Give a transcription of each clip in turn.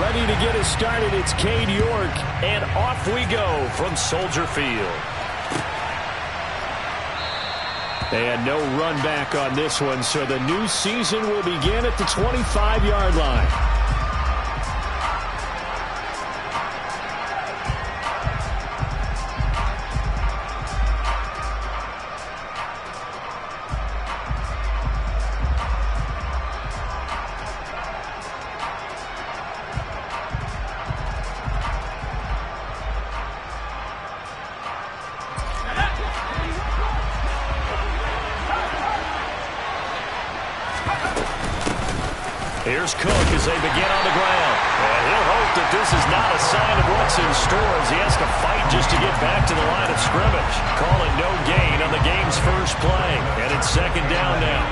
Ready to get us started, it's Cade York, and off we go from Soldier Field. And no run back on this one, so the new season will begin at the 25-yard line. Here's Cook as they begin on the ground. And he'll hope that this is not a sign of what's in store as he has to fight just to get back to the line of scrimmage. Calling no gain on the game's first play. And it's second down now.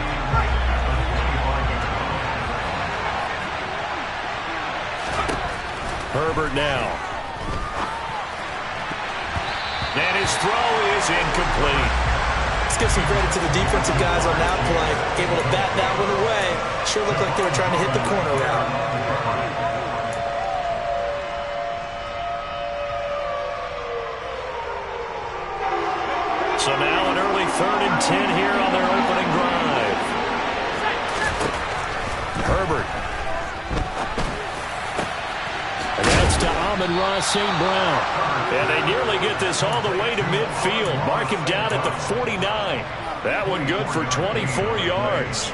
Herbert now. And his throw is incomplete. Let's give some credit to the defensive guys on that play. Able to bat that one away. Sure looked like they were trying to hit the corner route. So now an early 3rd and 10 here on their opening drive. Herbert. And that's to Amon-Ra St. Brown. And they nearly get this all the way to midfield. Mark him down at the 49. That one good for 24 yards.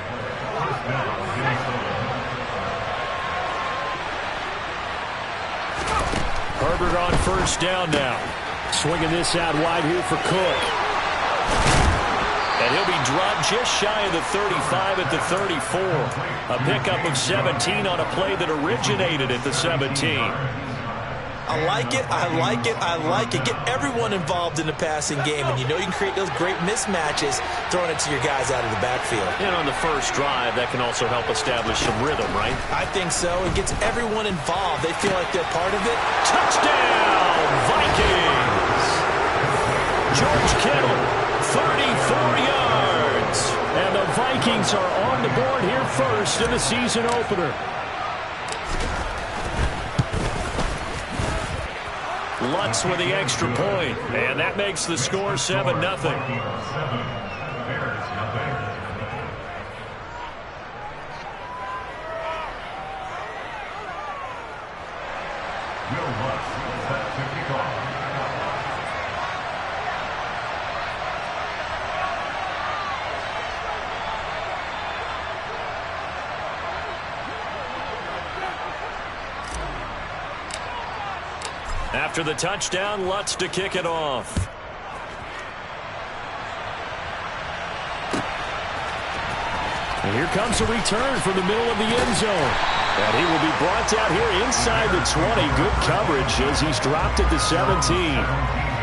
Herbert on first down now. Swinging this out wide here for Cook. And he'll be dropped just shy of the 35 at the 34. A pickup of 17 on a play that originated at the 17. I like it, I like it, I like it. Get everyone involved in the passing game, and you know you can create those great mismatches throwing it to your guys out of the backfield. And on the first drive, that can also help establish some rhythm, right? I think so. It gets everyone involved. They feel like they're part of it. Touchdown, Vikings! George Kittle, 34 yards. And the Vikings are on the board here first in the season opener. Lutz with the extra point, and that makes the score 7-0. After the touchdown, Lutz to kick it off. And here comes a return from the middle of the end zone. And he will be brought down here inside the 20. Good coverage as he's dropped at the 17.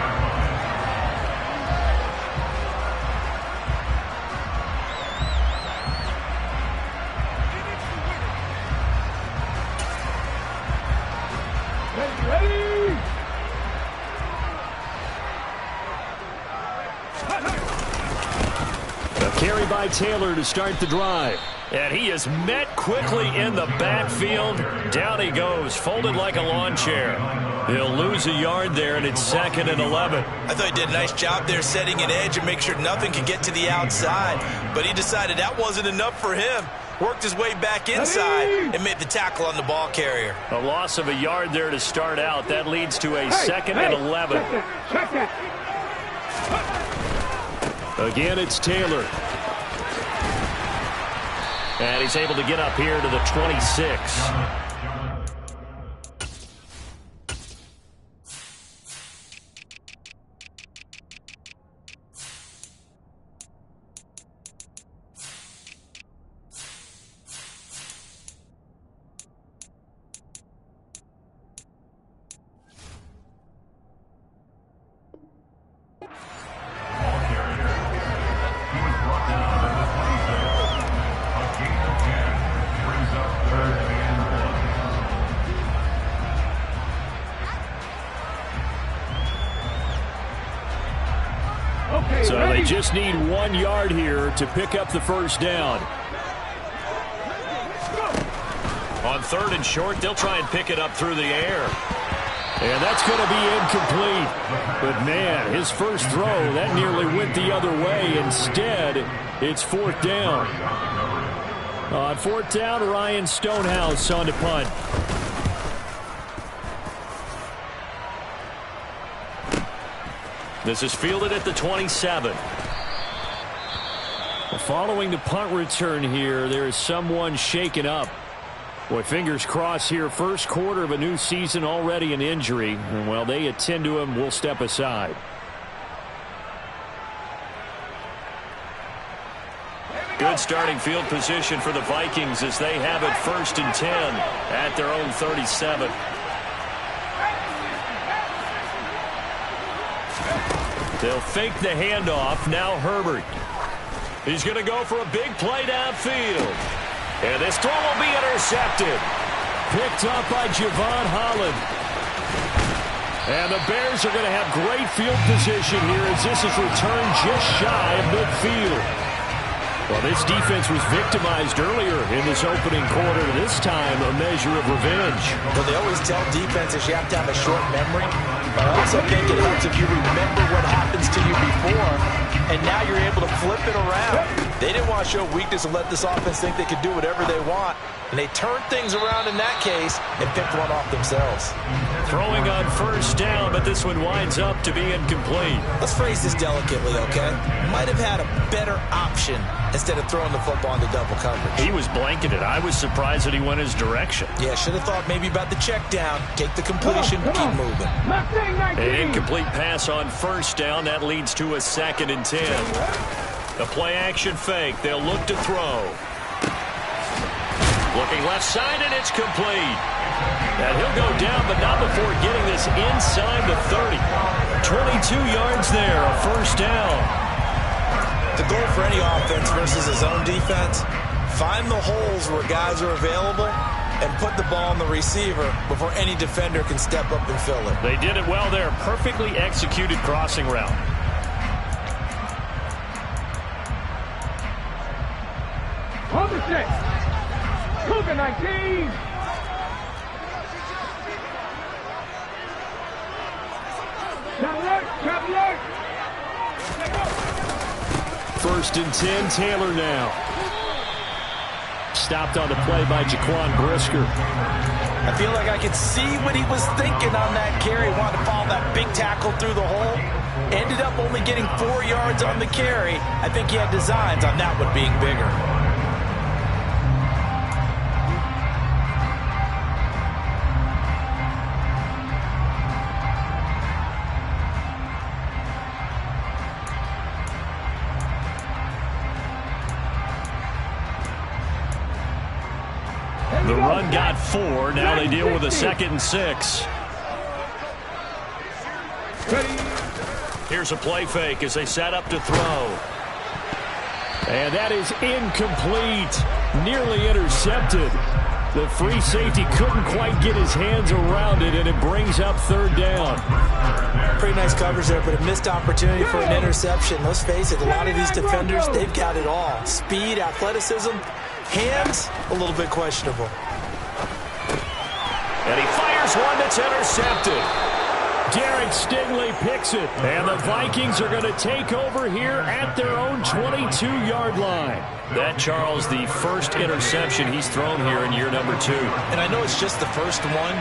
Carry by Taylor to start the drive. And he is met quickly in the backfield. Down he goes, folded like a lawn chair. He'll lose a yard there, and it's 2nd and 11. I thought he did a nice job there setting an edge and make sure nothing could get to the outside. But he decided that wasn't enough for him. Worked his way back inside and made the tackle on the ball carrier. A loss of a yard there to start out. That leads to a 2nd and 11. Again, it's Taylor. And he's able to get up here to the 26. So they just need 1 yard here to pick up the first down. On On 3rd and short, they'll try and pick it up through the air. And that's going to be incomplete. But, man, his first throw, that nearly went the other way. Instead, it's 4th down. On 4th down, Ryan Stonehouse on to punt. This is fielded at the 27. Following the punt return here, there is someone shaken up. Boy, fingers crossed here. First quarter of a new season, already an injury. And while they attend to him, we'll step aside. Good starting field position for the Vikings as they have it 1st and 10 at their own 37. They'll fake the handoff. Now Herbert. He's going to go for a big play downfield. And this throw will be intercepted. Picked up by Javon Holland. And the Bears are going to have great field position here as this is returned just shy of midfield. Well, this defense was victimized earlier in this opening quarter. This time, a measure of revenge. Well, they always tell defenses you have to have a short memory. But I also think it helps if you remember what happens to you before, and now you're able to flip it around. They didn't want to show weakness and let this offense think they could do whatever they want. And they turned things around in that case and picked one off themselves. Throwing on 1st down, but this one winds up to be incomplete. Let's phrase this delicately, okay? Might have had a better option instead of throwing the football into double coverage. He was blanketed. I was surprised that he went his direction. Yeah, should have thought maybe about the check down, take the completion, keep moving. An incomplete pass on 1st down. That leads to a 2nd and 10. The play action fake. They'll look to throw. Looking left side, and it's complete. And he'll go down, but not before getting this inside the 30. 22 yards there, a 1st down. The goal for any offense versus his own defense, find the holes where guys are available and put the ball on the receiver before any defender can step up and fill it. They did it well there. Perfectly executed crossing route. On the 6. Cougar 19. Traveler. 1st and 10, Taylor now. Stopped on the play by Jaquan Brisker. I feel like I could see what he was thinking on that carry. Wanted to follow that big tackle through the hole. Ended up only getting 4 yards on the carry. I think he had designs on that one being bigger. The run got 4. Now they deal with a 2nd and 6. Here's a play fake as they set up to throw. And that is incomplete. Nearly intercepted. The free safety couldn't quite get his hands around it, and it brings up 3rd down. Pretty nice coverage there, but a missed opportunity for an interception. Let's face it, a lot of these defenders, they've got it all. Speed, athleticism, hands, a little bit questionable. And he fires one that's intercepted. Derek Stingley picks it. And the Vikings are going to take over here at their own 22-yard line. That, Charles, the first interception he's thrown here in year number 2. And I know it's just the first one,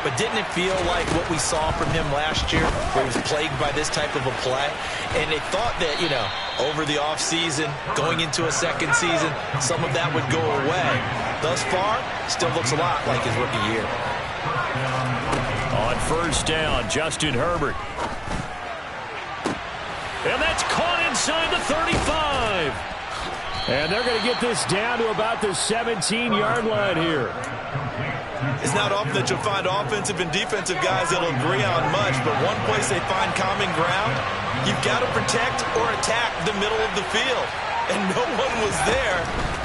but didn't it feel like what we saw from him last year, where he was plagued by this type of a play? And they thought that, you know, over the offseason, going into a second season, some of that would go away. Thus far, still looks a lot like his rookie year. On 1st down, Justin Herbert. And that's caught inside the 35. And they're going to get this down to about the 17-yard line here. It's not often that you'll find offensive and defensive guys that'll agree on much, but one place they find common ground, you've got to protect or attack the middle of the field. And no one was there.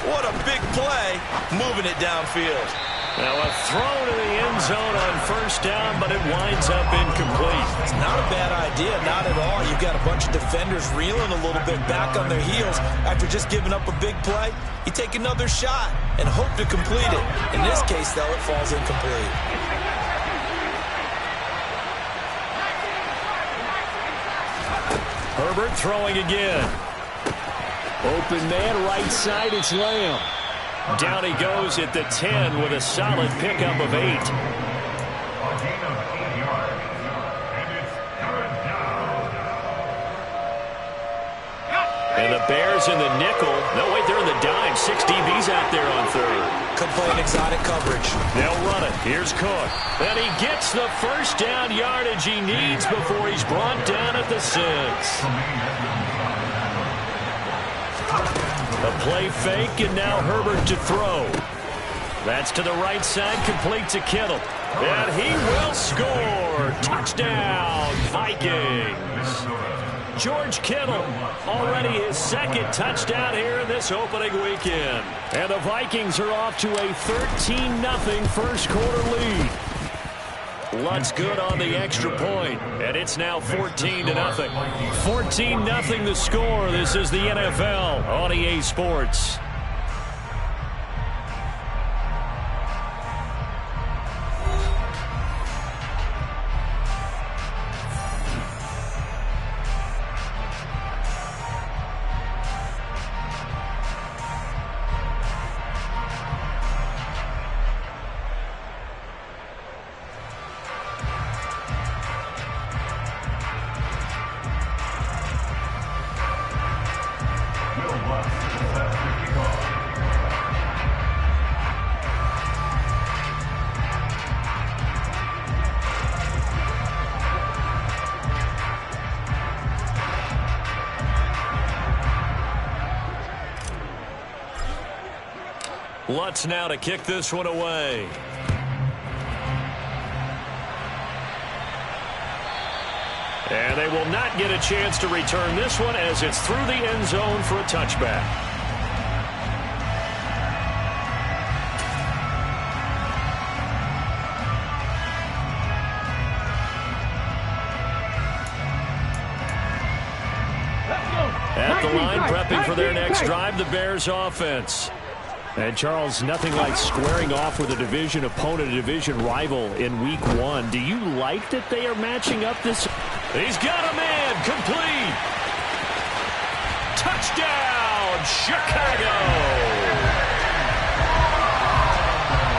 What a big play, moving it downfield. Now a throw to the end zone on first down, but it winds up incomplete. It's not a bad idea, not at all. You've got a bunch of defenders reeling a little bit back on their heels after just giving up a big play. You take another shot and hope to complete it. In this case, though, it falls incomplete. Herbert throwing again. Open man, right side, it's Lamb. Down he goes at the 10 with a solid pickup of 8. And the Bears in the nickel. No, wait, they're in the dime. 6 DBs out there on third. Could play an exotic coverage. They'll run it. Here's Cook. And he gets the first down yardage he needs before he's brought down at the 6. A play fake, and now Herbert to throw. That's to the right side, complete to Kittle. And he will score. Touchdown, Vikings. George Kittle, already his second touchdown here in this opening weekend. And the Vikings are off to a 13-0 first quarter lead. Lutz good on the extra point, and it's now 14-0. 14-0 the score. This is the NFL on EA Sports. Lutz now to kick this one away. And they will not get a chance to return this one as it's through the end zone for a touchback. At the line, prepping for their next drive, the Bears offense. And, Charles, nothing like squaring off with a division opponent, a division rival in Week 1. Do you like that they are matching up this? He's got a man, complete. Touchdown, Chicago.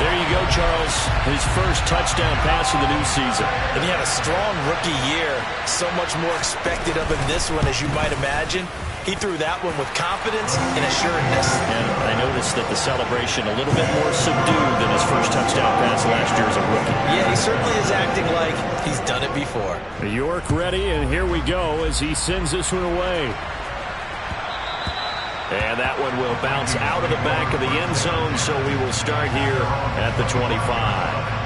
There you go, Charles. His first touchdown pass of the new season. And he had a strong rookie year. So much more expected of him this one, as you might imagine. He threw that one with confidence and assuredness. And I noticed that the celebration a little bit more subdued than his first touchdown pass last year as a rookie. Yeah, he certainly is acting like he's done it before. York ready, and here we go as he sends this one away. And that one will bounce out of the back of the end zone, so we will start here at the 25.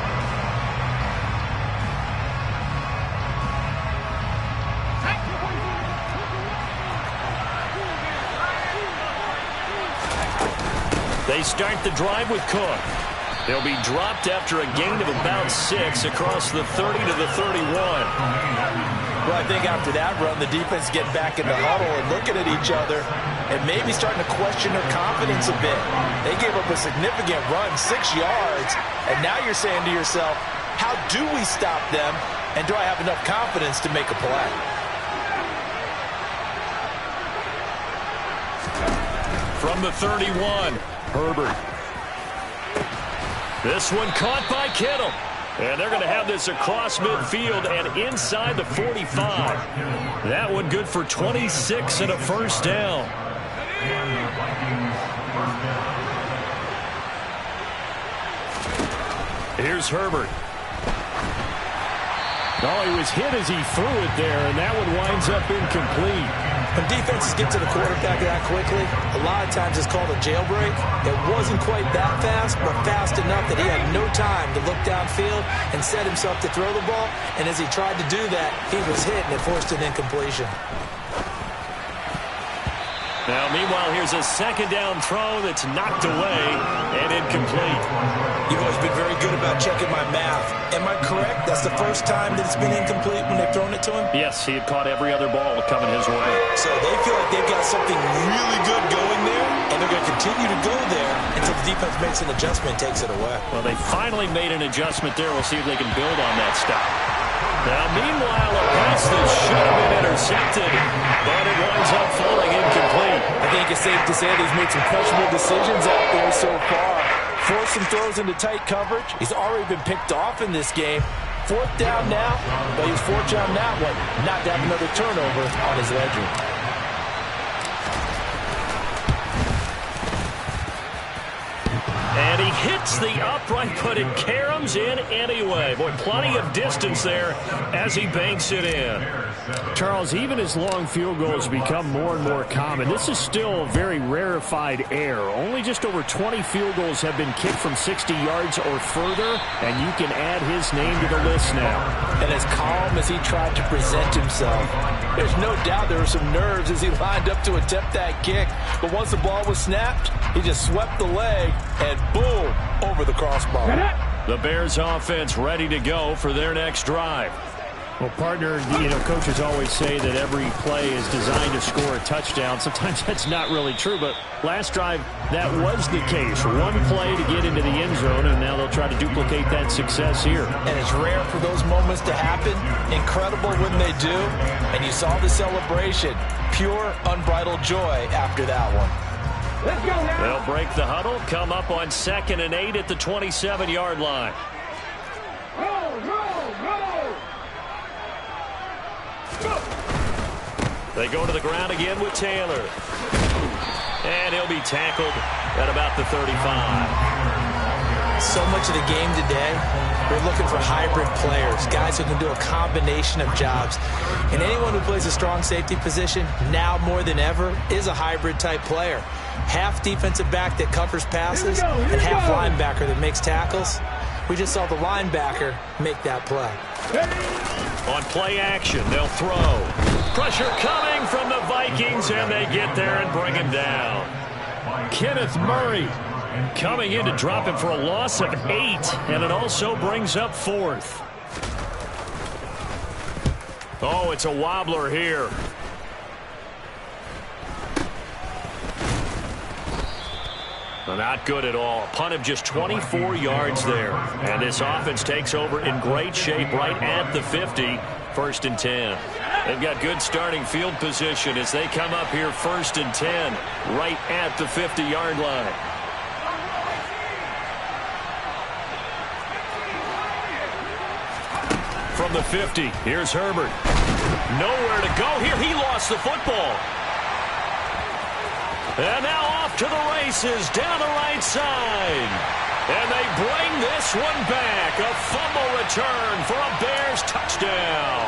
They start the drive with Cook. They'll be dropped after a gain of about 6 across the 30 to the 31. Well, I think after that run, the defense get back in the huddle and looking at each other and maybe starting to question their confidence a bit. They gave up a significant run, 6 yards, and now you're saying to yourself, how do we stop them, and do I have enough confidence to make a play? From the 31, Herbert. This one caught by Kittle. And they're going to have this across midfield and inside the 45. That one good for 26 and a first down. Here's Herbert. Oh, he was hit as he threw it there, and that one winds up incomplete. When defenses get to the quarterback that quickly, a lot of times it's called a jailbreak. It wasn't quite that fast, but fast enough that he had no time to look downfield and set himself to throw the ball. And as he tried to do that, he was hit and it forced an incompletion. Now, meanwhile, here's a second down throw that's knocked away and incomplete. You've always been very good about checking my math. Am I correct? That's the first time that it's been incomplete when they've thrown it to him? Yes, he had caught every other ball coming his way. So they feel like they've got something really good going there, and they're going to continue to go there until the defense makes an adjustment and takes it away. Well, they finally made an adjustment there. We'll see if they can build on that stop. Now, meanwhile, a pass that should have been intercepted, but it winds up falling incomplete. I think it's safe to say that he's made some questionable decisions out there so far. Forced some throws into tight coverage. He's already been picked off in this game. Fourth down now, but he's fortunate on that one not to have another turnover on his ledger. And he hits the upright, but it caroms in anyway. Boy, plenty of distance there as he banks it in. Charles, even as long field goals become more and more common, this is still a very rarefied air. Only just over 20 field goals have been kicked from 60 yards or further, and you can add his name to the list now. And as calm as he tried to present himself, there's no doubt there were some nerves as he lined up to attempt that kick. But once the ball was snapped, he just swept the leg and boom, over the crossbar. The Bears offense ready to go for their next drive. Well, partner, coaches always say that every play is designed to score a touchdown. Sometimes that's not really true, but last drive, that was the case. One play to get into the end zone, and now they'll try to duplicate that success here. And it's rare for those moments to happen. Incredible when they do. And you saw the celebration. Pure, unbridled joy after that one. Let's go now. They'll break the huddle, come up on 2nd and 8 at the 27-yard line. Roll, roll, roll. They go to the ground again with Taylor. And he'll be tackled at about the 35. So much of the game today, we're looking for hybrid players, guys who can do a combination of jobs. And anyone who plays a strong safety position, now more than ever, is a hybrid type player. Half defensive back that covers passes and half linebacker that makes tackles. We just saw the linebacker make that play. On play action, they'll throw. Pressure coming from the Vikings, and they get there and bring him down. Kenneth Murray coming in to drop him for a loss of 8, and it also brings up 4th. Oh, it's a wobbler here. Not good at all. Punt of just 24 yards there. And this offense takes over in great shape right at the 50. 1st and 10. They've got good starting field position as they come up here 1st and 10 right at the 50-yard line. From the 50, here's Herbert. Nowhere to go here. He lost the football. And now off to the races down the right side. And they bring this one back. A fumble return for a Bears touchdown.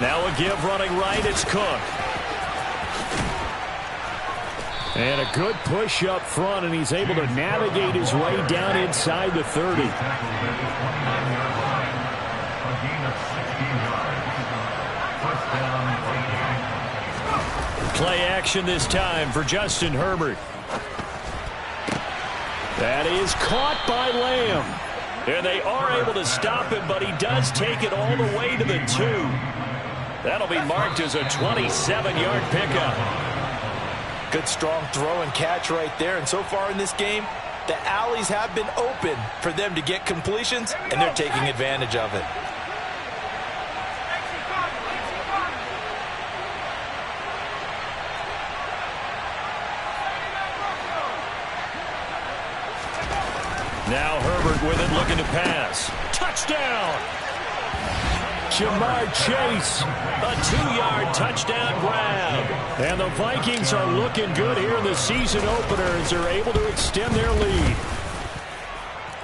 Now a give running right, it's Cook. And a good push up front, and he's able to navigate his way down inside the 30. Play action this time for Justin Herbert. That is caught by Lamb. And they are able to stop him, but he does take it all the way to the 2. That'll be marked as a 27-yard pickup. Good strong throw and catch right there. And so far in this game, the alleys have been open for them to get completions, and they're taking advantage of it. Now Herbert with it, looking to pass. Touchdown! Jamar Chase. A 2-yard touchdown grab. And the Vikings are looking good here in the season opener as they're able to extend their lead.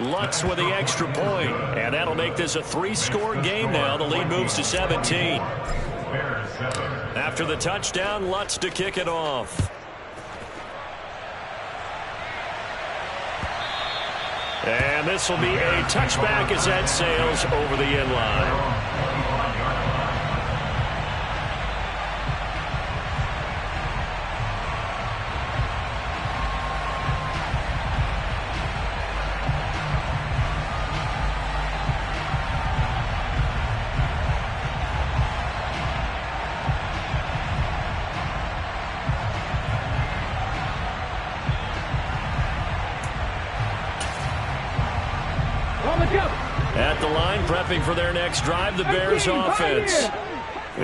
Lutz with the extra point. And that'll make this a 3-score game now. The lead moves to 17. After the touchdown, Lutz to kick it off. And this will be a touchback as that sails over the end line. At the line, prepping for their next drive, the Bears offense.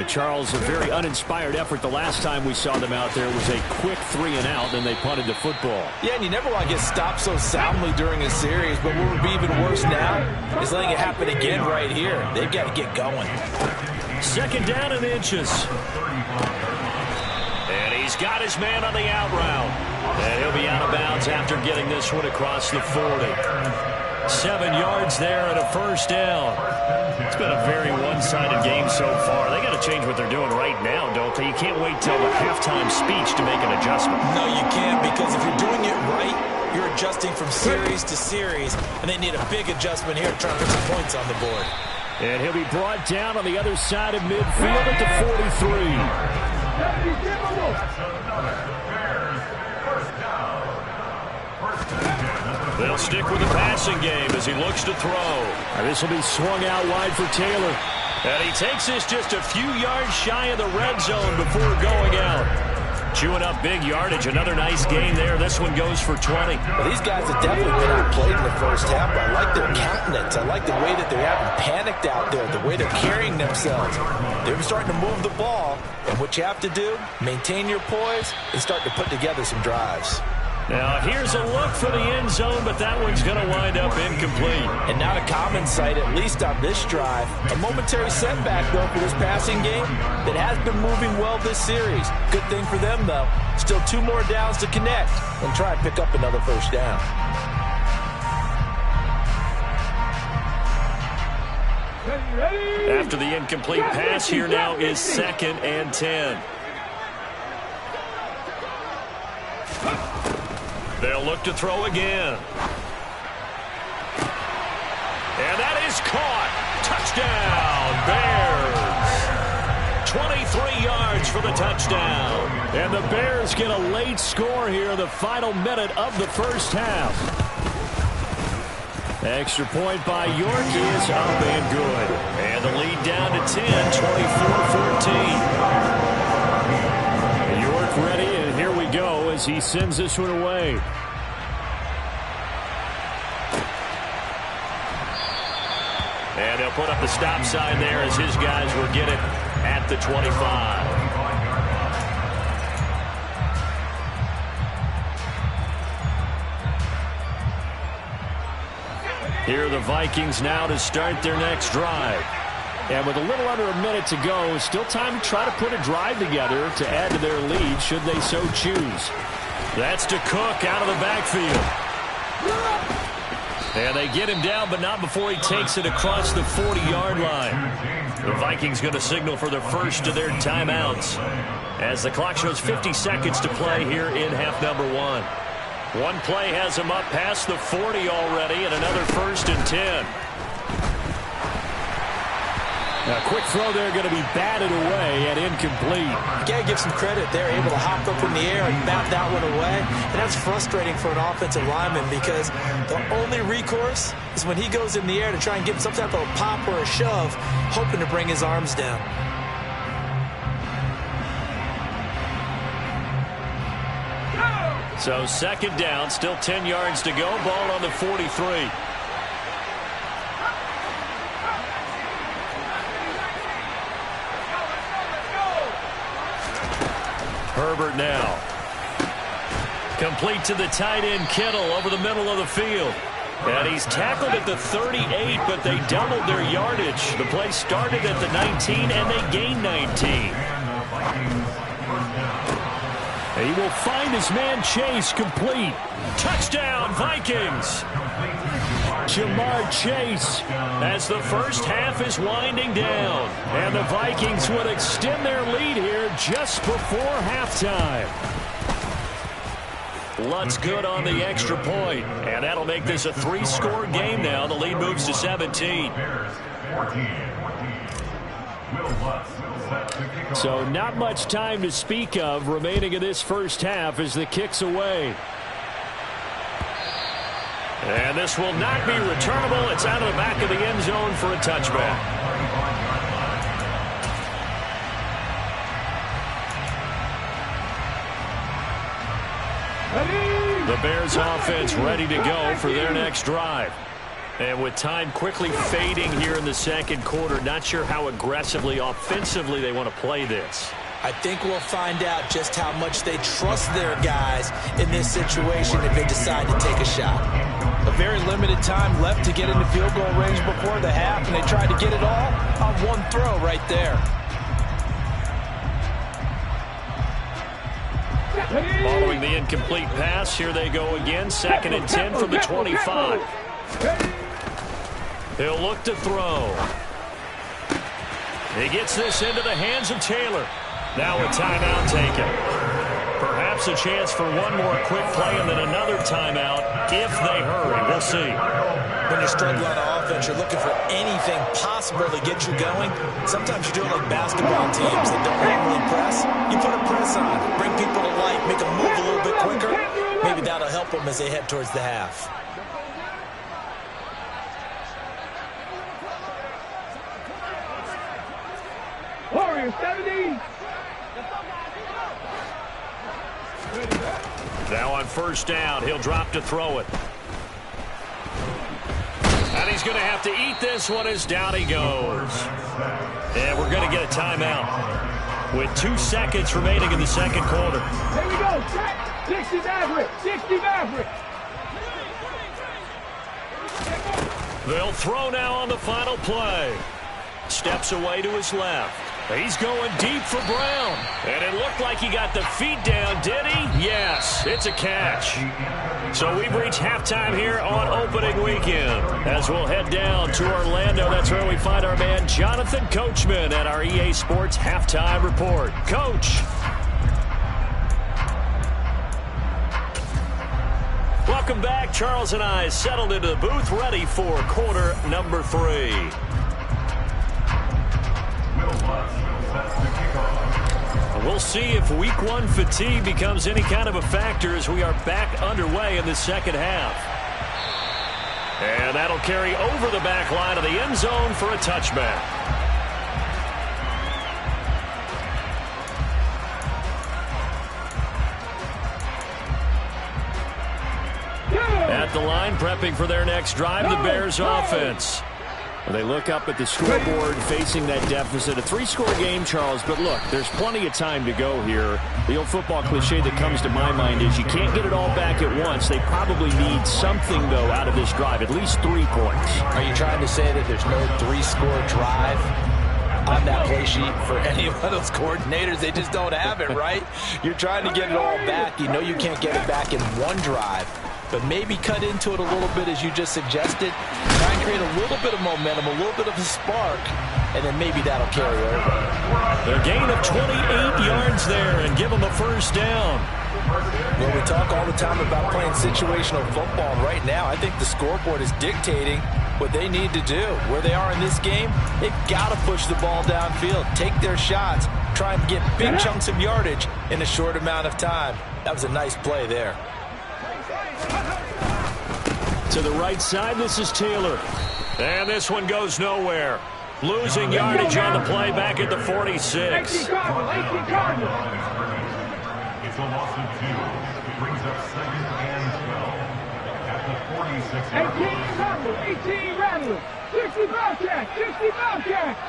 Charles, a very uninspired effort the last time we saw them out there. It was a quick 3-and-out, and they punted the football. Yeah, and you never want to get stopped so soundly during a series, but what would be even worse now is letting it happen again right here. They've got to get going. Second down and inches. And he's got his man on the out route. And he'll be out of bounds after getting this one across the 40. 7 yards there and a first down. It's been a very one-sided game so far. They got to change what they're doing right now, don't they? You can't wait till the halftime speech to make an adjustment. No, you can't, because if you're doing it right, you're adjusting from series to series, and they need a big adjustment here to try to put some points on the board. And he'll be brought down on the other side of midfield at the 43. They'll stick with the passing game as he looks to throw. This will be swung out wide for Taylor. And he takes this just a few yards shy of the red zone before going out. Chewing up big yardage. Another nice gain there. This one goes for 20. Well, these guys have definitely been outplayed in the first half. I like their countenance. I like the way that they haven't panicked out there, the way they're carrying themselves. They're starting to move the ball. And what you have to do, maintain your poise and start to put together some drives. Now, here's a look for the end zone, but that one's going to wind up incomplete. And not a common sight, at least on this drive. A momentary setback, though, for this passing game that has been moving well this series. Good thing for them, though. Still 2 more downs to connect and try and pick up another first down. After the incomplete pass, here now is 2nd and 10. They'll look to throw again. And that is caught. Touchdown, Bears. 23 yards for the touchdown. And the Bears get a late score here in the final minute of the first half. Extra point by York is up and good. And the lead down to 10, 24-14. York ready, and here we go as he sends this one away. And he'll put up the stop sign there as his guys will get it at the 25. Here are the Vikings now to start their next drive. And with a little under a minute to go, still time to try to put a drive together to add to their lead should they so choose. That's to Cook out of the backfield. And they get him down, but not before he takes it across the 40-yard line. The Vikings going to signal for the first of their timeouts as the clock shows 50 seconds to play here in half number 1. One play has him up past the 40 already, and another 1st and 10. A quick throw there going to be batted away and incomplete. You got to give some credit. They're able to hop up in the air and bat that one away. And that's frustrating for an offensive lineman because the only recourse is when he goes in the air to try and give some type of a pop or a shove, hoping to bring his arms down. So 2nd down, still 10 yards to go. Ball on the 43. Herbert now. Complete to the tight end, Kittle, over the middle of the field. And he's tackled at the 38, but they doubled their yardage. The play started at the 19, and they gained 19. He will find his man Chase complete. Touchdown, Vikings. Jamar Chase, as the first half is winding down. And the Vikings would extend their lead here just before halftime. Lutz good on the extra point, and that'll make this a 3-score game now. The lead moves to 17. So not much time to speak of remaining in this first half as the kick's away. And this will not be returnable. It's out of the back of the end zone for a touchback. The Bears offense ready to go for their next drive. And with time quickly fading here in the second quarter, not sure how aggressively, offensively they want to play this. I think we'll find out just how much they trust their guys in this situation if they decide to take a shot. A very limited time left to get into field goal range before the half, and they tried to get it all on one throw right there. Following the incomplete pass, here they go again. 2nd and 10 from the 25. He'll look to throw. He gets this into the hands of Taylor. Now a timeout taken. Perhaps a chance for one more quick play and then another timeout if they hurry. We'll see. When you're struggling on offense, you're looking for anything possible to get you going. Sometimes you do it like basketball teams that don't normally press. You put a press on, bring people to life, make them move a little bit quicker. Maybe that'll help them as they head towards the half. Warriors 70. Now on first down, he'll drop to throw it. And he's going to have to eat this one as down he goes. And we're going to get a timeout with 2 seconds remaining in the second quarter. Here we go. 60 Maverick. 60 Maverick. They'll throw now on the final play. Steps away to his left. He's going deep for Brown. And it looked like he got the feet down, did he? Yes, it's a catch. So we've reached halftime here on opening weekend. As we'll head down to Orlando, that's where we find our man Jonathan Coachman at our EA Sports Halftime Report. Coach. Welcome back. Charles and I settled into the booth, ready for quarter number 3. We'll see if week 1 fatigue becomes any kind of a factor as we are back underway in the second half. And that'll carry over the back line of the end zone for a touchback. At the line, prepping for their next drive, the Bears offense. They look up at the scoreboard facing that deficit. A 3-score game, Charles, but look, there's plenty of time to go here. The old football cliche that comes to my mind is you can't get it all back at once. They probably need something, though, out of this drive, at least 3 points. Are you trying to say that there's no 3-score drive on that play sheet for any of those coordinators? They just don't have it, right? You're trying to get it all back. You know you can't get it back in one drive. But maybe cut into it a little bit as you just suggested. Try and create a little bit of momentum, a little bit of a spark, and then maybe that'll carry over. Their gain of 28 yards there and give them a first down. Well, we talk all the time about playing situational football. Right now, I think the scoreboard is dictating what they need to do. Where they are in this game, they've got to push the ball downfield, take their shots, try and get big chunks of yardage in a short amount of time. That was a nice play there. To the right side, this is Taylor. And this one goes nowhere. Losing yardage on the play back at the 46. 18 Cardinals. It's a loss of 2. Brings up 2nd and 12 at the 46. 18 Cardinals. 18 Rattlers. 60 Bobcats. 60 Bobcats.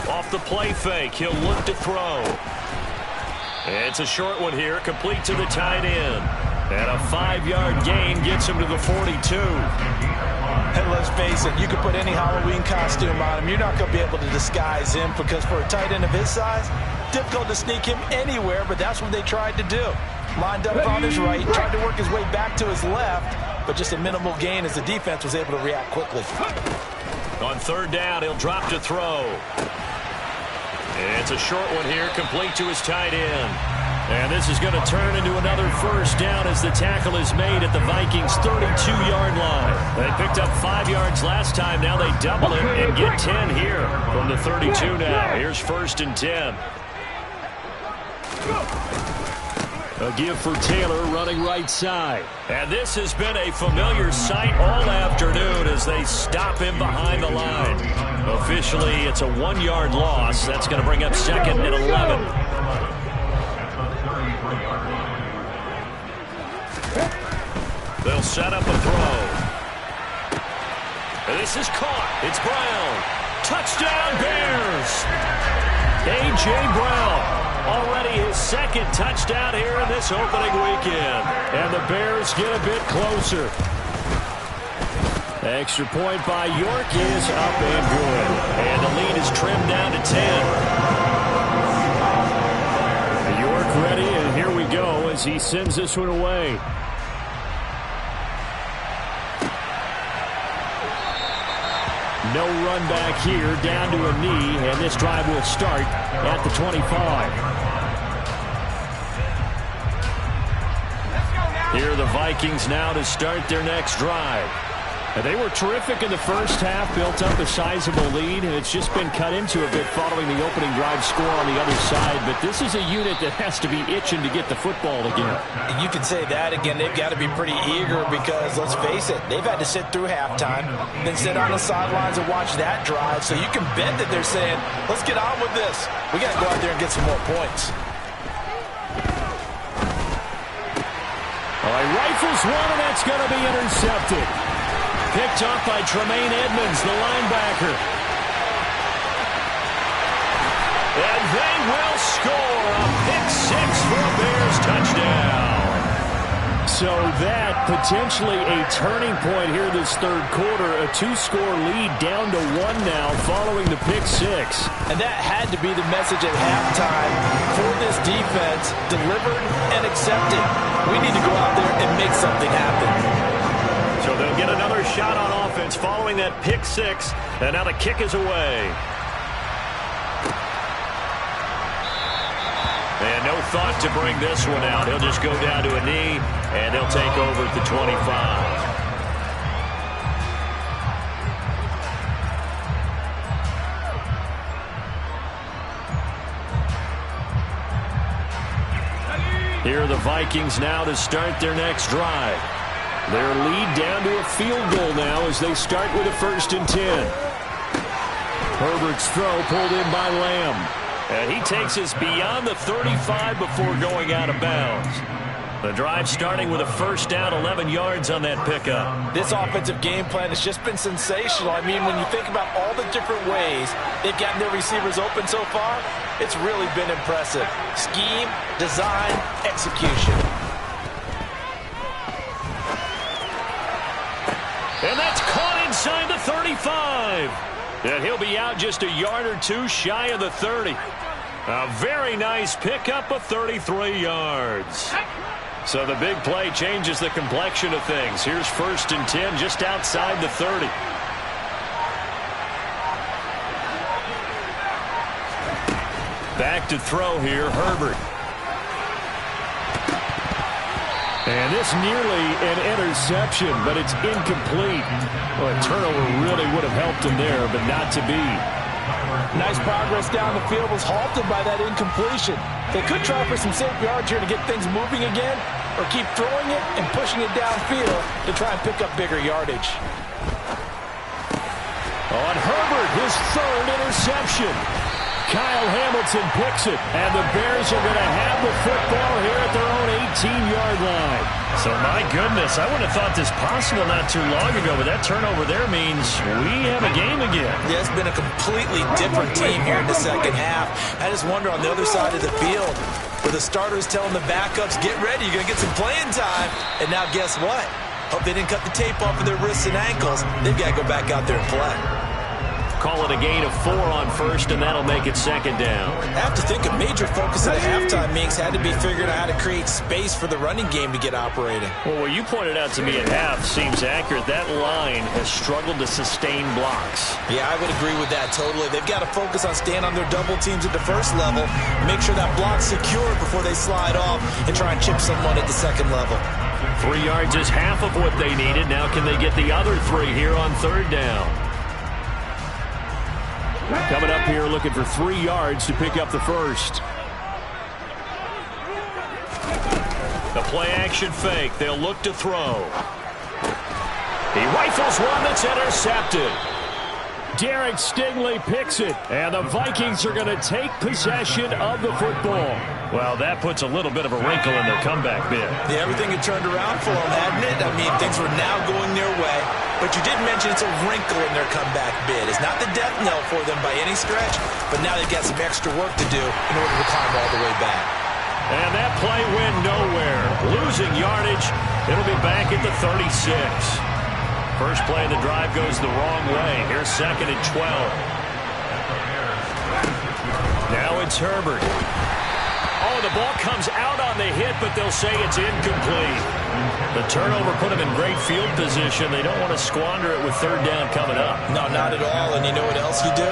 Off the play fake, he'll look to throw. It's a short one here, complete to the tight end. And a 5-yard gain gets him to the 42. And let's face it, you can put any Halloween costume on him. You're not going to be able to disguise him because for a tight end of his size, difficult to sneak him anywhere, but that's what they tried to do. Lined up on his right, tried to work his way back to his left, but just a minimal gain as the defense was able to react quickly. On third down, he'll drop to throw. It's a short one here, complete to his tight end. And this is going to turn into another first down as the tackle is made at the Vikings' 32-yard line. They picked up 5 yards last time. Now they double it and get 10 here from the 32 now. Here's 1st and 10. A give for Taylor running right side. And this has been a familiar sight all afternoon as they stop him behind the line. Officially, it's a 1-yard loss. That's going to bring up 2nd and 11. They'll set up a throw. And this is caught. It's Brown. Touchdown, Bears. A.J. Brown. Already his 2nd touchdown here in this opening weekend. And the Bears get a bit closer. Extra point by York is up and good. And the lead is trimmed down to 10. York ready, and here we go as he sends this one away. No run back here, down to a knee, and this drive will start at the 25. Here are the Vikings now to start their next drive. They were terrific in the first half, built up a sizable lead, and it's just been cut into a bit following the opening drive score on the other side. But this is a unit that has to be itching to get the football again. You can say that again. They've got to be pretty eager because, let's face it, they've had to sit through halftime, then sit on the sidelines and watch that drive. So you can bet that they're saying, let's get on with this. We got to go out there and get some more points. All right, rifles one, and that's going to be intercepted. Picked up by Tremaine Edmonds, the linebacker. And they will score a pick-6 for a Bears touchdown. So that potentially a turning point here this third quarter. A 2-score lead down to 1 now following the pick-6. And that had to be the message at halftime for this defense. Delivered and accepted. We need to go out there and make something happen. So they'll get another shot on offense following that pick-6. And now the kick is away. And no thought to bring this one out. He'll just go down to a knee, and they'll take over at the 25. Here are the Vikings now to start their next drive. Their lead down to a field goal now as they start with a 1st and 10. Herbert's throw pulled in by Lamb. And he takes us beyond the 35 before going out of bounds. The drive starting with a 1st down, 11 yards on that pickup. This offensive game plan has just been sensational. I mean, when you think about all the different ways they've gotten their receivers open so far, it's really been impressive. Scheme, design, execution. And that's caught inside the 35. And he'll be out just a yard or two shy of the 30. A very nice pickup of 33 yards. So the big play changes the complexion of things. Here's 1st and 10 just outside the 30. Back to throw here, Herbert. And this nearly an interception, but it's incomplete. Well, a turnover really would have helped him there, but not to be. Nice progress down the field was halted by that incompletion. They could try for some safe yards here to get things moving again, or keep throwing it and pushing it downfield to try and pick up bigger yardage. On Herbert, his 3rd interception. Kyle Hamilton picks it, and the Bears are going to have the football here at their own 18-yard line. So, my goodness, I wouldn't have thought this possible not too long ago, but that turnover there means we have a game again. Yeah, it's been a completely different team here in the second half. I just wonder on the other side of the field, where the starters telling the backups, get ready, you're going to get some playing time. And now guess what? Hope they didn't cut the tape off of their wrists and ankles. They've got to go back out there and play. call it a gain of 4 on first, and that'll make it second down. I have to think a major focus at the halftime, Minks, had to be figuring out how to create space for the running game to get operating. Well, what you pointed out to me at half seems accurate. That line has struggled to sustain blocks. Yeah, I would agree with that totally. They've got to focus on staying on their double teams at the first level, make sure that block's secure before they slide off and try and chip someone at the second level. 3 yards is half of what they needed. Now can they get the other 3 here on third down? Coming up here looking for 3 yards to pick up the first. The play-action fake. They'll look to throw. He rifles one that's intercepted. Derek Stingley picks it, and the Vikings are going to take possession of the football. Well, that puts a little bit of a wrinkle in their comeback bid. Yeah, everything had turned around for them, hadn't it? I mean, things were now going their way. But you did mention it's a wrinkle in their comeback bid. It's not the death knell for them by any stretch, but now they've got some extra work to do in order to climb all the way back. And that play went nowhere. Losing yardage. It'll be back at the 36. First play of the drive goes the wrong way. Here's second and 12. Now it's Herbert. Oh, the ball comes out on the hit, but they'll say it's incomplete. The turnover put them in great field position. They don't want to squander it with third down coming up. No, not at all. And you know what else you do?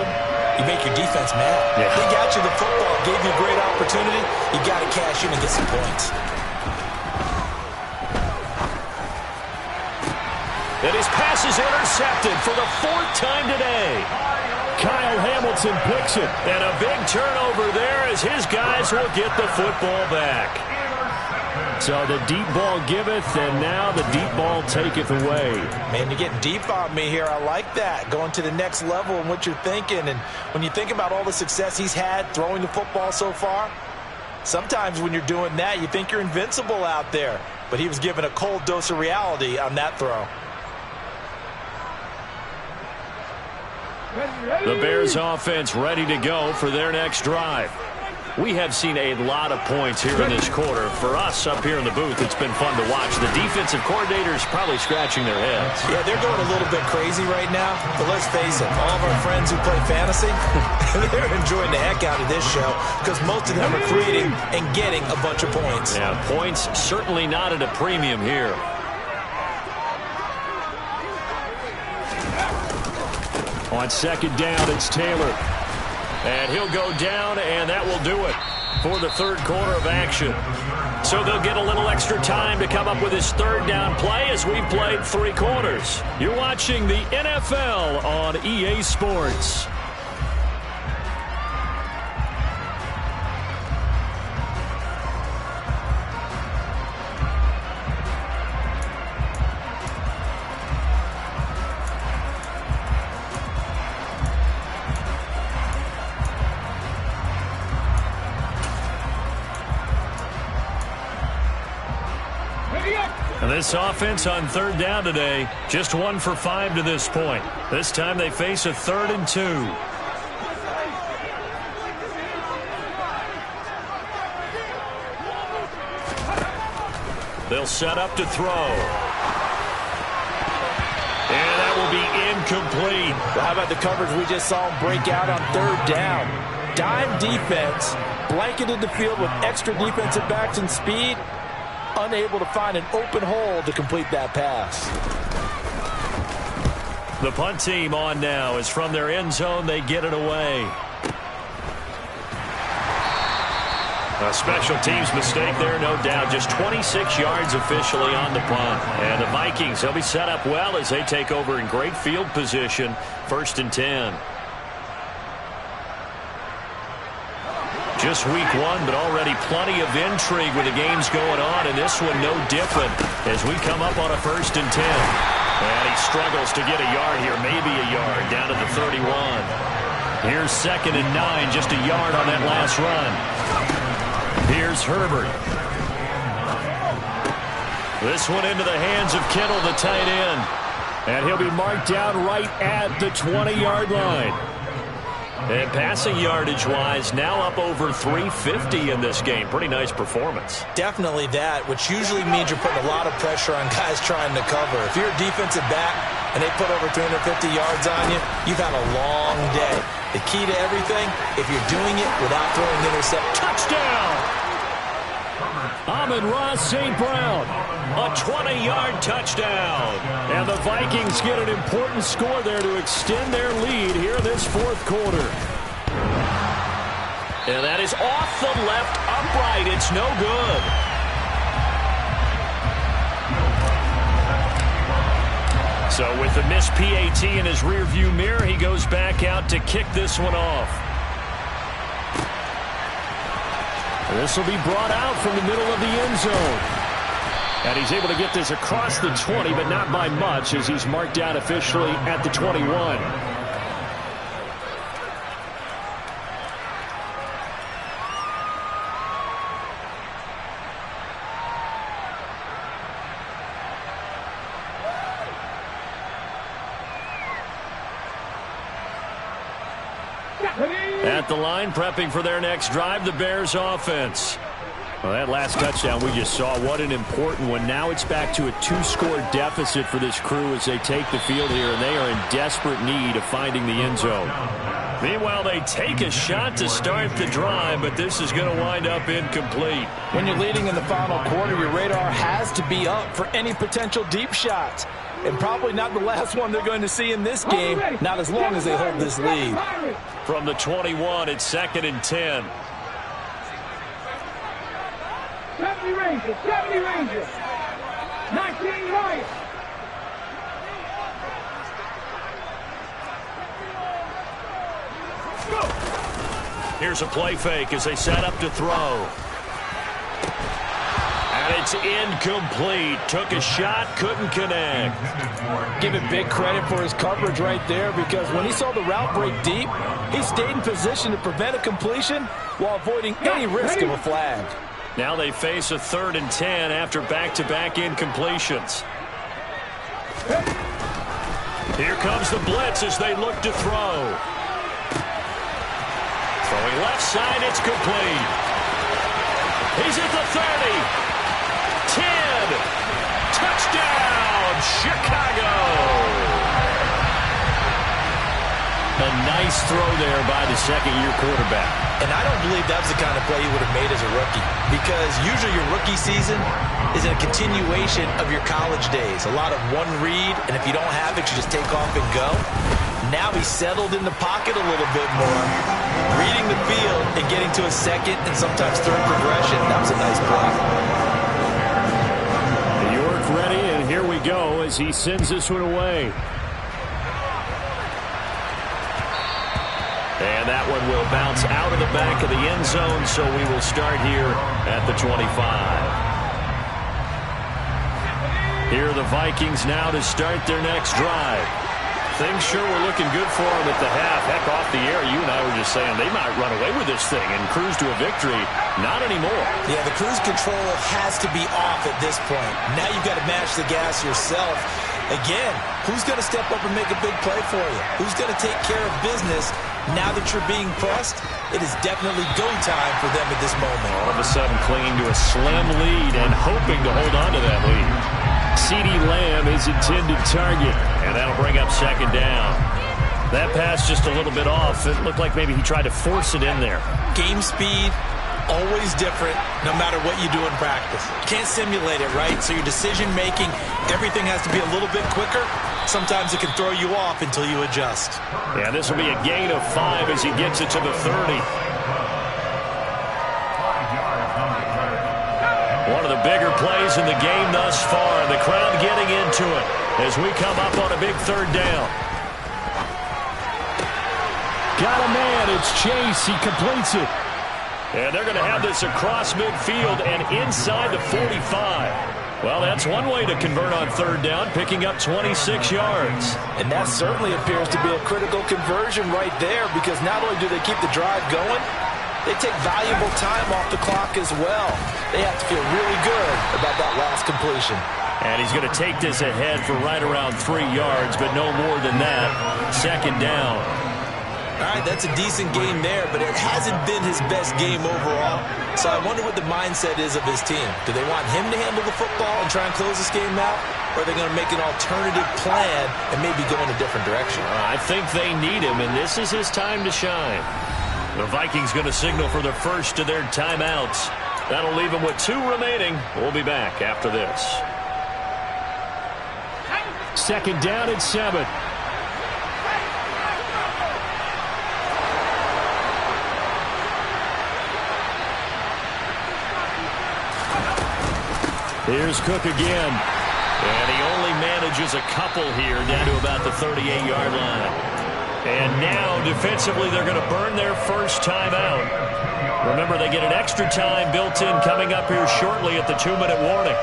You make your defense mad. Yeah. They got you the football, gave you a great opportunity. You got to cash in and get some points. And his pass is intercepted for the 4th time today. Kyle Hamilton picks it. And a big turnover there as his guys will get the football back. So the deep ball giveth, and now the deep ball taketh away. Man, you're getting deep on me here. I like that. Going to the next level and what you're thinking. And when you think about all the success he's had throwing the football so far, sometimes when you're doing that, you think you're invincible out there. But he was given a cold dose of reality on that throw. The Bears offense ready to go for their next drive. We have seen a lot of points here in this quarter. For us up here in the booth, it's been fun to watch. The defensive coordinators probably scratching their heads. Yeah, they're going a little bit crazy right now. But let's face it, all of our friends who play fantasy, they're enjoying the heck out of this show because most of them are creating and getting a bunch of points. Yeah, points certainly not at a premium here. On second down, it's Taylor. And he'll go down, and that will do it for the third quarter of action. So they'll get a little extra time to come up with his third down play as we've played 3 quarters. You're watching the NFL on EA Sports. This offense on third down today, just 1 for 5 to this point. This time they face a 3rd and 2. They'll set up to throw. And that will be incomplete. How about the coverage we just saw him break out on third down? Dime defense, blanketed the field with extra defensive backs and speed. Unable to find an open hole to complete that pass. The punt team on now is from their end zone. They get it away. A special teams mistake there, no doubt. Just 26 yards officially on the punt. And the Vikings, they'll be set up well as they take over in great field position. 1st and 10. Just week 1, but already plenty of intrigue with the games going on, and this one no different as we come up on a 1st and 10. And he struggles to get a yard here, maybe a yard, down to the 31. Here's 2nd and 9, just a yard on that last run. Here's Herbert. This one into the hands of Kittle, the tight end. And he'll be marked down right at the 20-yard line. And passing yardage-wise, now up over 350 in this game. Pretty nice performance. Definitely that, which usually means you're putting a lot of pressure on guys trying to cover. If you're a defensive back and they put over 350 yards on you, you've had a long day. The key to everything, if you're doing it without throwing intercept. Touchdown! Amon-Ra St. Brown, a 20-yard touchdown. And the Vikings get an important score there to extend their lead here in this fourth quarter. And that is off the left upright. It's no good. So with the missed PAT in his rearview mirror, he goes back out to kick this one off. This will be brought out from the middle of the end zone. And he's able to get this across the 20, but not by much, as he's marked down officially at the 21. At the line, prepping for their next drive, the Bears offense. Well, that last touchdown we just saw, what an important one. Now it's back to a 2-score deficit for this crew as they take the field here, and they are in desperate need of finding the end zone. Meanwhile, they take a shot to start the drive, but this is going to wind up incomplete. When you're leading in the final quarter, your radar has to be up for any potential deep shots. And probably not the last one they're going to see in this game, not as long as they hold this lead. From the 21, it's 2nd and 10. 70 Rangers, 70 Rangers, 19 Lions. Here's a play fake as they set up to throw. And it's incomplete. Took a shot, couldn't connect. Give it big credit for his coverage right there, because when he saw the route break deep, he stayed in position to prevent a completion while avoiding any risk of a flag. Now they face a 3rd and 10 after back-to-back incompletions. Here comes the blitz as they look to throw. Throwing left side, it's complete. He's at the 30. 10. Touchdown, Chicago. A nice throw there by the second-year quarterback. And I don't believe that was the kind of play he would have made as a rookie, because usually your rookie season is a continuation of your college days. A lot of one read, and if you don't have it, you just take off and go. Now he's settled in the pocket a little bit more, reading the field and getting to a second and sometimes third progression. That was a nice play. York ready, and here we go as he sends this one away. And that one will bounce out of the back of the end zone, so we will start here at the 25. Here are the Vikings now to start their next drive. Things sure were looking good for them at the half. Heck, off the air, you and I were just saying they might run away with this thing and cruise to a victory. Not anymore. Yeah, the cruise control has to be off at this point. Now you've got to match the gas yourself. Again, who's going to step up and make a big play for you? Who's going to take care of business now that you're being pressed? It is definitely go time for them at this moment. All of a sudden clinging to a slim lead and hoping to hold on to that lead. CeeDee Lamb is intended target. And that'll bring up 2nd down. That pass just a little bit off. It looked like maybe he tried to force it in there. Game speed, always different no matter what you do in practice. Can't simulate it, right? So your decision-making, everything has to be a little bit quicker. Sometimes it can throw you off until you adjust. Yeah, this will be a gain of 5 as he gets it to the 30. One of the bigger plays in the game thus far. The crowd getting into it as we come up on a big 3rd down. Got a man. It's Chase. He completes it. And they're going to have this across midfield and inside the 45. Well, that's one way to convert on 3rd down, picking up 26 yards. And that certainly appears to be a critical conversion right there, because not only do they keep the drive going, they take valuable time off the clock as well. They have to feel really good about that last completion. And he's going to take this ahead for right around 3 yards, but no more than that. 2nd down. All right, that's a decent game there, but it hasn't been his best game overall. So I wonder what the mindset is of his team. Do they want him to handle the football and try and close this game out? Or are they going to make an alternative plan and maybe go in a different direction? I think they need him, and this is his time to shine. The Vikings going to signal for the first of their timeouts. That'll leave them with 2 remaining. We'll be back after this. 2nd down and 7. Here's Cook again. And he only manages a couple here down to about the 38-yard line. And now, defensively, they're going to burn their first timeout. Remember, they get an extra time built in coming up here shortly at the 2-minute warning.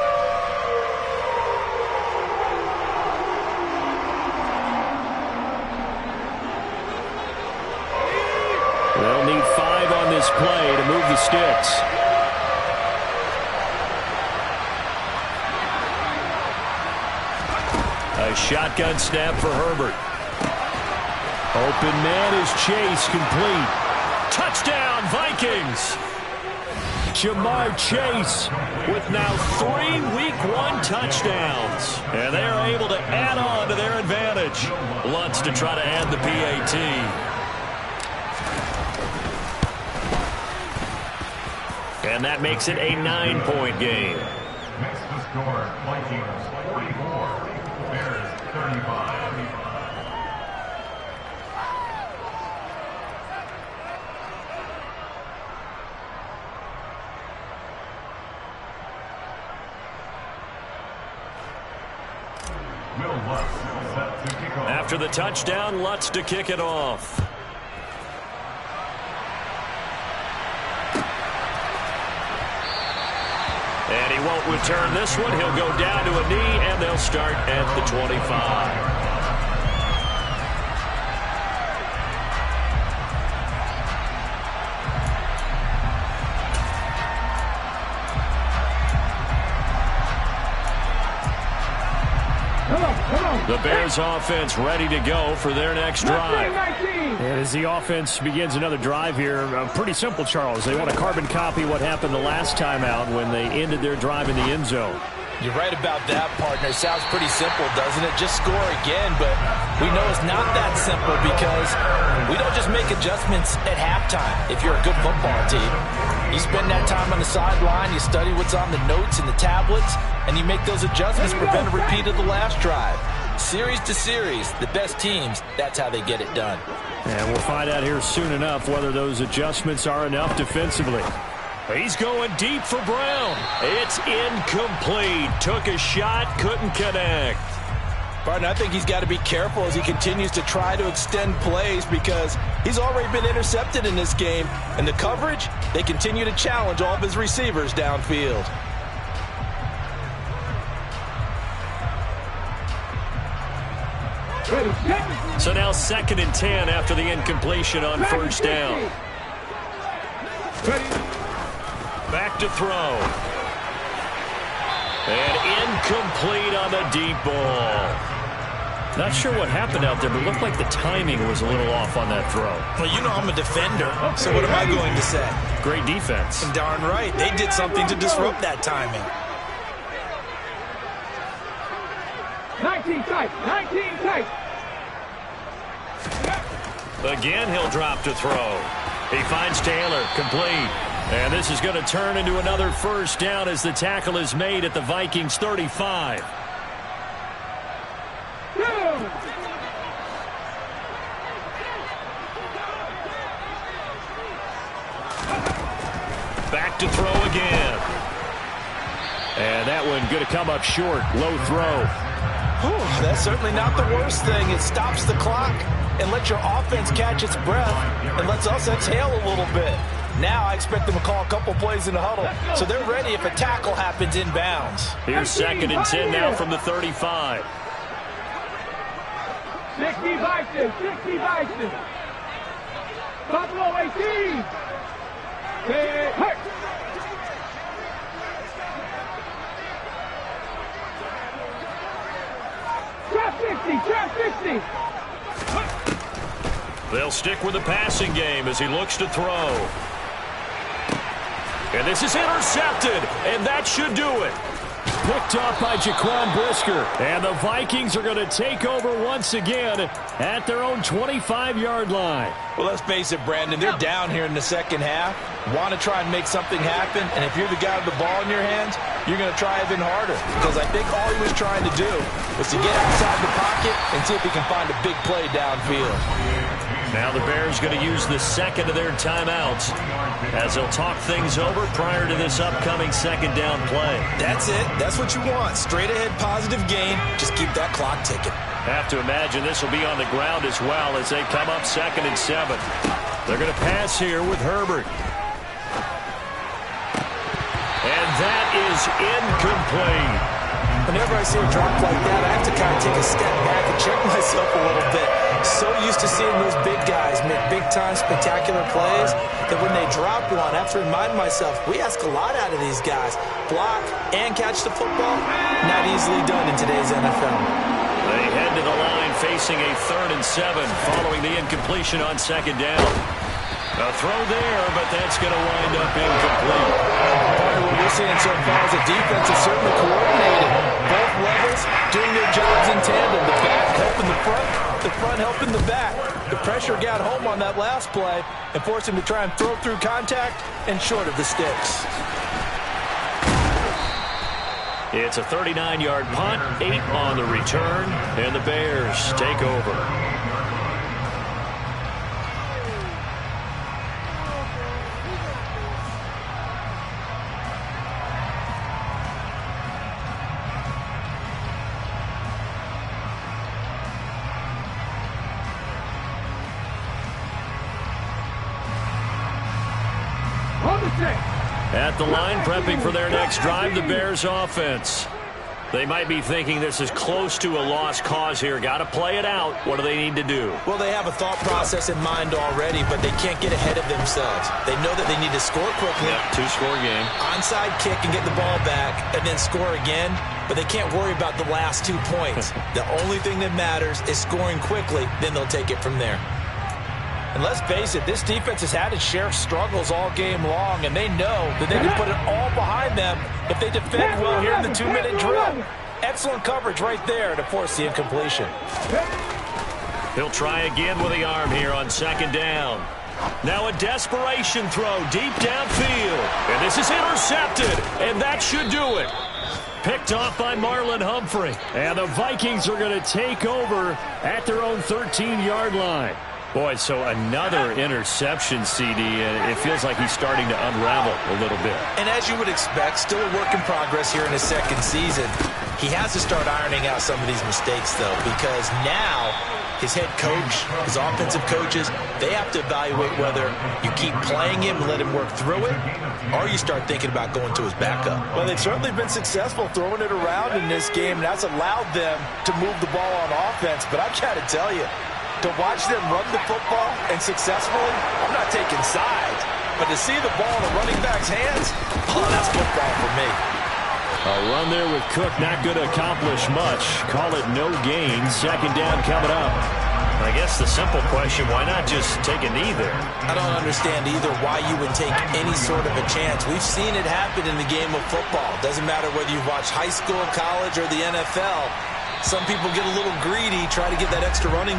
They'll need 5 on this play to move the sticks. A shotgun snap for Herbert. Open man is Chase, complete. Touchdown, Vikings! Jamar Chase with now 3 Week 1 touchdowns. And they are able to add on to their advantage. Lutz to try to add the PAT. And that makes it a 9-point game. Next to score, Vikings 44, Bears 35. Will Lutz set to kick off. After the touchdown, Lutz to kick it off. And he won't return this one. He'll go down to a knee, and they'll start at the 25. The Bears offense ready to go for their next drive. And as the offense begins another drive here, pretty simple, Charles. They want to carbon copy what happened the last time out when they ended their drive in the end zone. You're right about that, partner. Sounds pretty simple, doesn't it? Just score again, but we know it's not that simple because we don't just make adjustments at halftime if you're a good football team. You spend that time on the sideline, you study what's on the notes and the tablets, and you make those adjustments to prevent a repeat of the last drive. Series to series, the best teams, that's how they get it done. And we'll find out here soon enough whether those adjustments are enough defensively. He's going deep for Brown. It's incomplete. Took a shot, couldn't connect. Partner, I think he's got to be careful as he continues to try to extend plays because he's already been intercepted in this game. And the coverage, they continue to challenge all of his receivers downfield. So now 2nd and 10 after the incompletion on first down. Back to throw. And incomplete on the deep ball. Not sure what happened out there, but it looked like the timing was a little off on that throw. Well, you know I'm a defender, so what am I going to say? Great defense. And darn right, they did something to disrupt that timing. 19 tight, 19 tight. Again, he'll drop to throw. He finds Taylor, complete. And this is going to turn into another first down as the tackle is made at the Vikings 35. Back to throw again. And that one going to come up short. Low throw. Whew, that's certainly not the worst thing. It stops the clock and lets your offense catch its breath and lets us exhale a little bit. Now I expect them to call a couple plays in the huddle, so they're ready if a tackle happens inbounds. Here's 2nd and 10 now from the 35. 60 Vikings, 60 Vikings. Buffalo 18. Hey. Trap 60, trap 60. They'll stick with the passing game as he looks to throw. And this is intercepted, and that should do it. Picked off by Jaquan Brisker. And the Vikings are going to take over once again at their own 25-yard line. Well, let's face it, Brandon, they're down here in the second half. Want to try and make something happen, and if you're the guy with the ball in your hands, you're going to try even harder. Because I think all he was trying to do was to get outside the pocket and see if he can find a big play downfield. Now the Bears going to use the second of their timeouts as they'll talk things over prior to this upcoming second down play. That's it. That's what you want. Straight ahead positive gain. Just keep that clock ticking. Have to imagine this will be on the ground as well as they come up 2nd and 7. They're going to pass here with Herbert. And that is incomplete. Whenever I see a drop like that, I have to kind of take a step back and check myself a little bit. So used to seeing those big guys make big-time spectacular plays that when they drop one, I have to remind myself, we ask a lot out of these guys. Block and catch the football, not easily done in today's NFL. They head to the line facing a 3rd and 7 following the incompletion on 2nd down. A throw there, but that's going to wind up incomplete. What we're seeing so far is the defense is certainly coordinated. Both levels doing their jobs in tandem. The back helping the front helping the back. The pressure got home on that last play and forced him to try and throw through contact and short of the sticks. It's a 39-yard punt, 8 on the return, and the Bears take over. At the line, prepping for their next drive, the Bears offense. They might be thinking this is close to a lost cause here. Got to play it out. What do they need to do? Well, they have a thought process in mind already, but they can't get ahead of themselves. They know that they need to score quickly. Yep, 2-score game. Onside kick and get the ball back, and then score again. But they can't worry about the last 2 points. The only thing that matters is scoring quickly. Then they'll take it from there. And let's face it, this defense has had its share of struggles all game long, and they know that they can put it all behind them if they defend well here in the 2-minute drill. Excellent coverage right there to force the incompletion. He'll try again with the arm here on 2nd down. Now a desperation throw deep downfield. And this is intercepted, and that should do it. Picked off by Marlon Humphrey. And the Vikings are going to take over at their own 13-yard line. Boy, so another interception, CD. It feels like he's starting to unravel a little bit. And as you would expect, still a work in progress here in his 2nd season. He has to start ironing out some of these mistakes, though, because now his head coach, his offensive coaches, they have to evaluate whether you keep playing him and let him work through it, or you start thinking about going to his backup. Well, they've certainly been successful throwing it around in this game, and that's allowed them to move the ball on offense. But I've got to tell you, to watch them run the football and successfully, I'm not taking sides, but to see the ball in the running back's hands, oh, that's football for me. A run there with Cook not going to accomplish much. Call it no gain. 2nd down coming up. I guess the simple question, why not just take a knee there? I don't understand either why you would take any sort of a chance. We've seen it happen in the game of football. Doesn't matter whether you watch high school, college, or the NFL. Some people get a little greedy, try to get that extra running